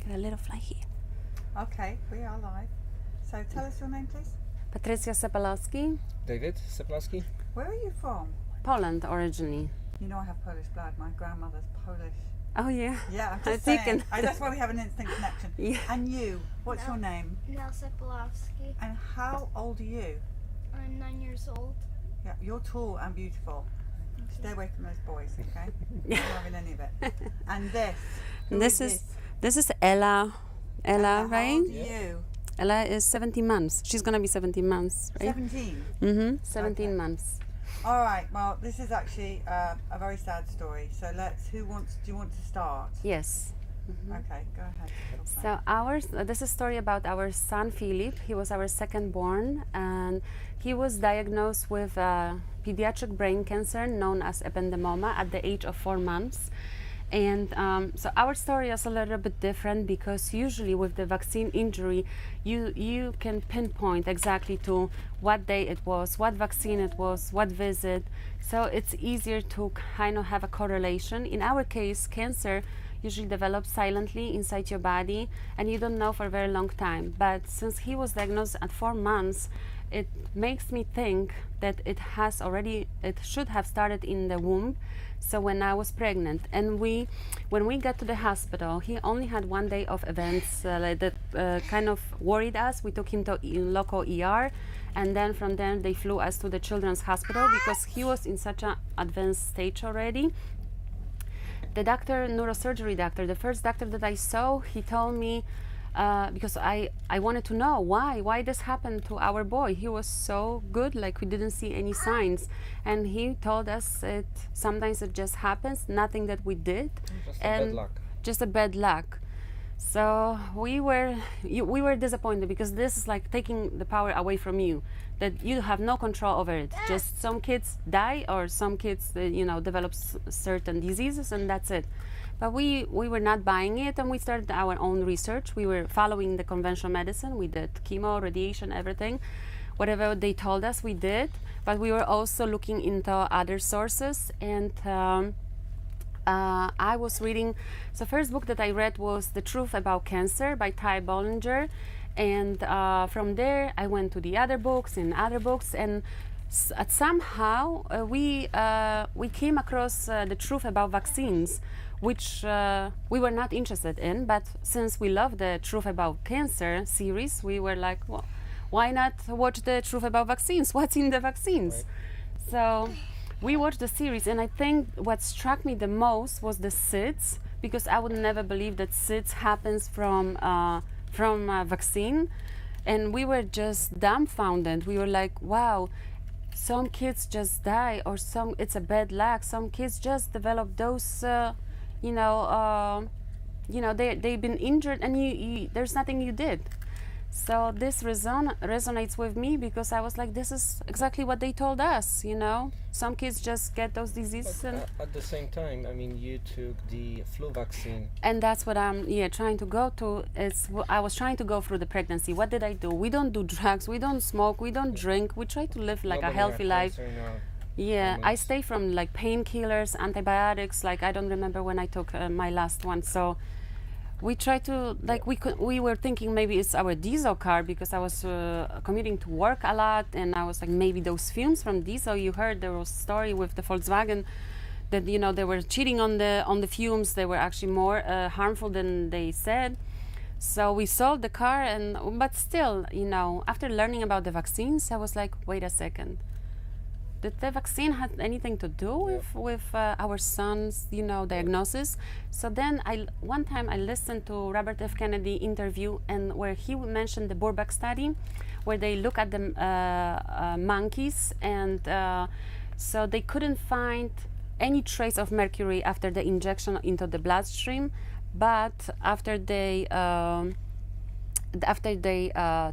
Get a little fly here. Okay, we are live. So tell us your name, please. Filip Sepelowski, David Sepelowski. Where are you from? Poland originally. You know I have Polish blood. My grandmother's Polish. Oh yeah. Yeah, I'm I just think saying. That's why we have an instant connection. Yeah. And you, what's your name? Sepelowski. And how old are you? I'm 9 years old. Yeah, you're tall and beautiful. Stay away from those boys, okay? You're not having any of it. And this. This is Ella. Ella, right? How old are you? Ella is 17 months. She's gonna be 17 months, right? 17. 17 Okay. months. All right. Well, this is actually a very sad story. So do you want to start? Yes. Okay, go ahead. So this is a story about our son Filip. He was our second born, and he was diagnosed with pediatric brain cancer known as ependymoma at the age of 4 months. And so our story is a little bit different because usually with the vaccine injury, you can pinpoint exactly to what day it was, what vaccine it was, what visit. So it's easier to kind of have a correlation. In our case, cancer usually develops silently inside your body and you don't know for a very long time. But since he was diagnosed at 4 months, it makes me think that it should have started in the womb. So when I was pregnant, and when we got to the hospital, he only had 1 day of events that kind of worried us. We took him to local ER, and then from there they flew us to the children's hospital because he was in such an advanced stage already. The doctor, neurosurgery doctor, the first doctor that I saw, he told me, because I wanted to know why this happened to our boy. He was so good, like we didn't see any signs, and he told us sometimes it just happens, nothing that we did, just a bad luck. So we were disappointed because this is like taking the power away from you, that you have no control over it. Just some kids die, or some kids develop certain diseases, and that's it. But we were not buying it, and we started our own research. We were following the conventional medicine. We did chemo, radiation, everything. Whatever they told us, we did. But we were also looking into other sources. And I was reading, the first book that I read was The Truth About Cancer by Ty Bollinger. And from there, I went to the other books, and somehow we came across The Truth About Vaccines, which we were not interested in, but since we love the Truth About Cancer series, we were like, well, why not watch the Truth About Vaccines? What's in the vaccines? Right. So we watched the series, and I think what struck me the most was the SIDS, because I would never believe that SIDS happens from a vaccine, and we were just dumbfounded. We were like, wow, some kids just die, or it's a bad luck. Some kids just develop those. They've been injured, and there's nothing you did. So this resonates with me because I was like, this is exactly what they told us. Some kids just get those diseases. But at the same time, I mean, you took the flu vaccine, and that's what I'm trying to go to. I was trying to go through the pregnancy. What did I do? We don't do drugs. We don't smoke. We don't drink. We try to live like a healthy life. Yeah, I stay from like painkillers, antibiotics. Like I don't remember when I took my last one. So we try to we were thinking maybe it's our diesel car because I was commuting to work a lot, and I was like, maybe those fumes from diesel. You heard there was a story with the Volkswagen that they were cheating on the fumes. They were actually more harmful than they said. So we sold the car, but still, after learning about the vaccines, I was like, wait a second. Did the vaccine have anything to do with our son's, diagnosis? So then one time I listened to Robert F. Kennedy interview, and where he mentioned the Burbach study, where they look at the monkeys, and so they couldn't find any trace of mercury after the injection into the bloodstream, but after they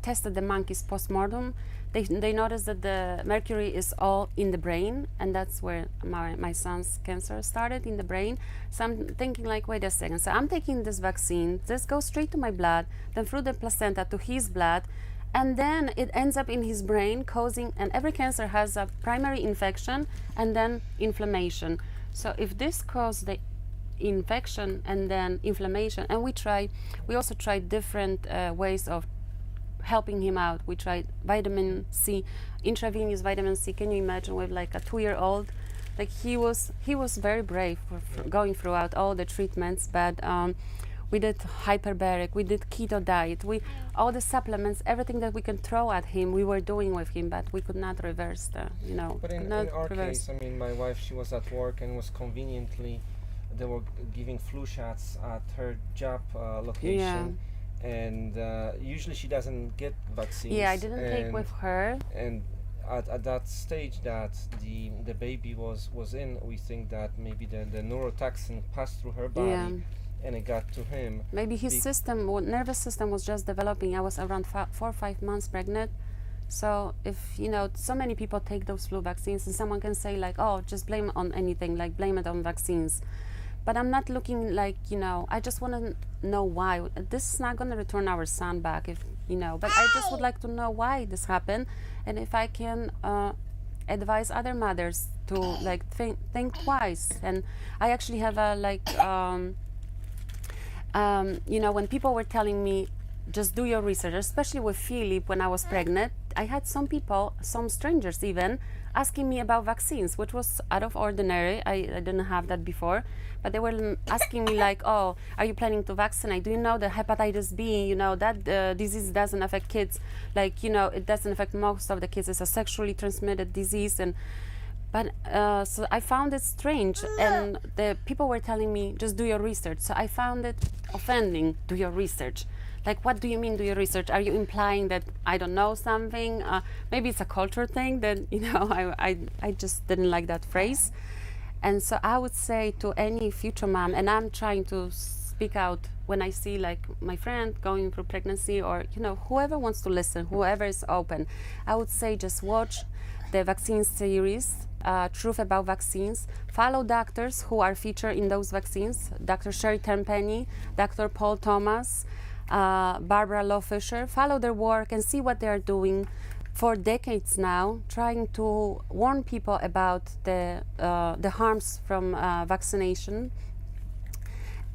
tested the monkeys post-mortem, they noticed that the mercury is all in the brain, and that's where my son's cancer started, in the brain. So I'm thinking like, wait a second, so I'm taking this vaccine, this goes straight to my blood, then through the placenta to his blood, and then it ends up in his brain causing, and every cancer has a primary infection and then inflammation. So if this caused the infection and then inflammation. And we also tried different ways of helping him out. We tried vitamin C, intravenous vitamin C. Can you imagine, with like a 2-year-old? Like he was very brave for going throughout all the treatments, but we did hyperbaric, we did keto diet, all the supplements, everything that we can throw at him, we were doing with him, but we could not reverse the, But in our case, I mean, my wife, she was at work and was conveniently, they were giving flu shots at her job location. And usually she doesn't get vaccines. Yeah, I didn't take with her. And at that stage that the baby was in, we think that maybe the neurotoxin passed through her body and it got to him. Maybe his nervous system was just developing. I was around 4 or 5 months pregnant. So if, so many people take those flu vaccines, and someone can say like, oh, just blame it on anything, like blame it on vaccines. But I'm not looking like, I just want to know why. This is not going to return our son back, but I just would like to know why this happened, and if I can advise other mothers to like think twice. And I actually have a when people were telling me, just do your research, especially with Filip when I was pregnant, I had some strangers even, asking me about vaccines, which was out of ordinary. I didn't have that before, but they were asking me like, oh, are you planning to vaccinate? Do you know that hepatitis B, that disease doesn't affect kids, like, it doesn't affect most of the kids. It's a sexually transmitted disease. But so I found it strange, and the people were telling me, just do your research. So I found it offending, do your research. Like, what do you mean do your research? Are you implying that I don't know something? Maybe it's a culture thing that, I just didn't like that phrase. And so I would say to any future mom, and I'm trying to speak out when I see like my friend going through pregnancy, or, whoever wants to listen, whoever is open, I would say just watch the vaccine series, Truth About Vaccines. Follow doctors who are featured in those vaccines, Dr. Sherry Tenpenny, Dr. Paul Thomas, Barbara Lowe Fisher. Follow their work and see what they are doing for decades now, trying to warn people about the harms from vaccination.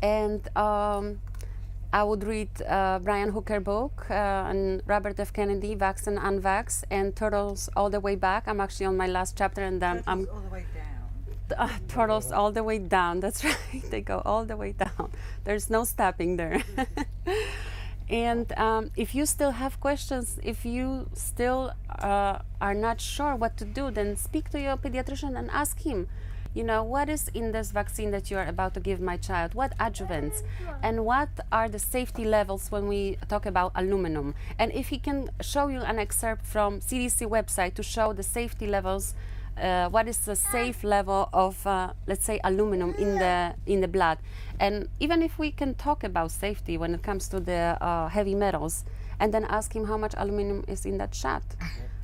And I would read Brian Hooker book and Robert F. Kennedy, Vax and Unvax, and Turtles All the Way Back. I'm actually on my last chapter, and then Turtles all the way down. Turtles all the way down. That's right. They go all the way down. There's no stopping there. And if you still have questions, if you still are not sure what to do, then speak to your pediatrician and ask him, what is in this vaccine that you are about to give my child? What adjuvants? And what are the safety levels when we talk about aluminum? And if he can show you an excerpt from CDC website to show the safety levels, what is the safe level of, let's say, aluminum in the blood? And even if we can talk about safety when it comes to the heavy metals, and then ask him how much aluminum is in that shot.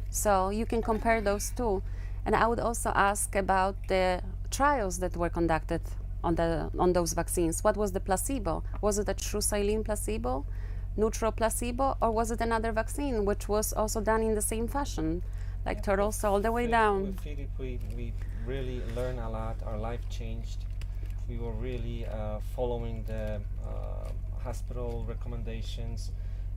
So you can compare those two. And I would also ask about the trials that were conducted on those vaccines. What was the placebo? Was it a true saline placebo, neutral placebo, or was it another vaccine which was also done in the same fashion, like Turtles All the Way Down? With Filip, we really learned a lot. Our life changed. We were really following the hospital recommendations.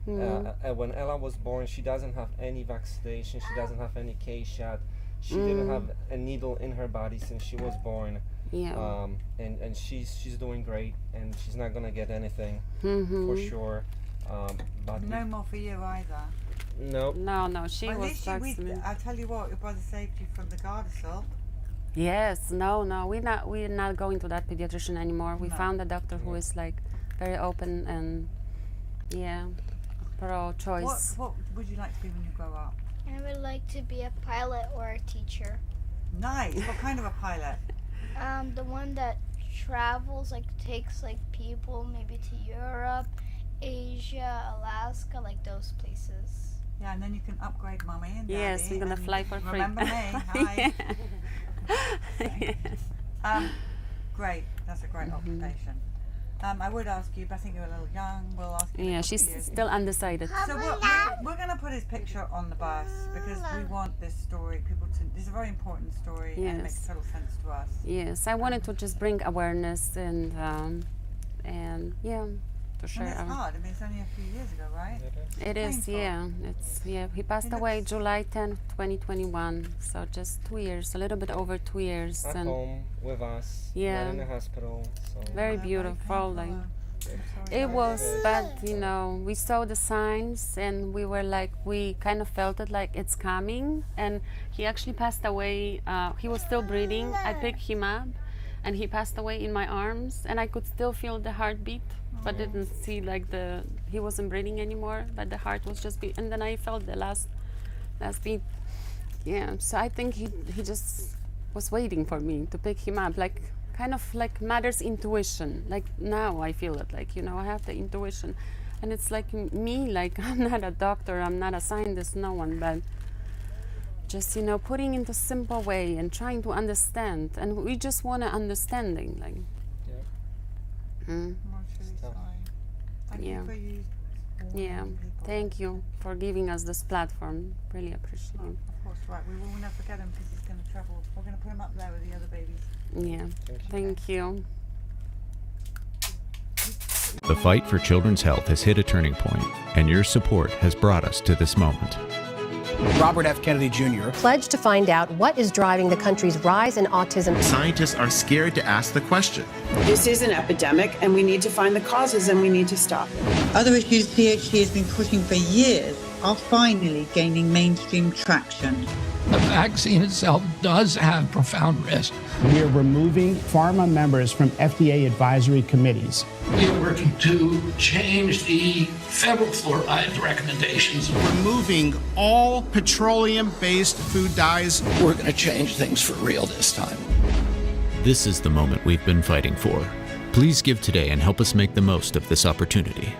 When Ella was born, she doesn't have any vaccination. She doesn't have any K-shot. She didn't have a needle in her body since she was born. Yeah. And she's doing great, and she's not gonna get anything for sure. But No more for you either. no. No, she Well, at was least vaccinated. I'll tell you what, your brother saved you from the Gardasil. Yes, no, we're not going to that pediatrician anymore. We No. found a doctor who is like very open and pro-choice. What would you like to be when you grow up? I would like to be a pilot or a teacher. Nice. What kind of a pilot? The one that travels, like takes like people maybe to Europe, Asia, Alaska, like those places. Yeah, and then you can upgrade mommy and daddy. Yes, you're gonna and fly for free. Remember me? Hi. Yes. Great. That's a great occupation. I would ask you, but I think you're a little young. We'll ask you. in a Yeah, couple she's of years. still undecided. So we're going to put his picture on the bus because we want this story. This is a very important story and it makes Yes. total sense to us. Yes, I wanted to just bring awareness and yeah, to share. And it's hard. I mean, it's only a few years ago, right? It is, painful. yeah. It's He passed He away looks- July 10th, 2021. So just 2 years, a little bit over 2 years, At and home with us, Yeah. not in the hospital. So very Yeah, beautiful. painful, Like I'm sorry it about was, this. but you know, we saw the signs, and we were like, we kind of felt it, like it's coming. And he actually passed away. He was still breathing. I picked him up, and he passed away in my arms, and I could still feel the heartbeat, but didn't see like he wasn't breathing anymore, but the heart was just beat. And then I felt the last beat. Yeah, so I think he just was waiting for me to pick him up, like kind of like mother's intuition. Like now I feel it, like, you know, I have the intuition, and it's like me, like I'm not a doctor, I'm not a scientist, no one, but just, you know, putting into simple way and trying to understand, and we just want an understanding, like. Yeah. Mm. I'm really Stuff. sorry. Thank Yeah. you for you. Yeah, warning people. thank you for giving us this platform. Really appreciate it. Of course, right. We will never forget him because he's going to travel. We're going to put him up there with the other babies. Yeah, thank you. The fight for children's health has hit a turning point, and your support has brought us to this moment. Robert F. Kennedy Jr. pledged to find out what is driving the country's rise in autism. Scientists are scared to ask the question. This is an epidemic, and we need to find the causes, and we need to stop it. Other issues PhD has been pushing for years are finally gaining mainstream traction. The vaccine itself does have profound risk. We are removing pharma members from FDA advisory committees. We are working to change the federal fluoride recommendations. Removing all petroleum-based food dyes. We're going to change things for real this time. This is the moment we've been fighting for. Please give today and help us make the most of this opportunity.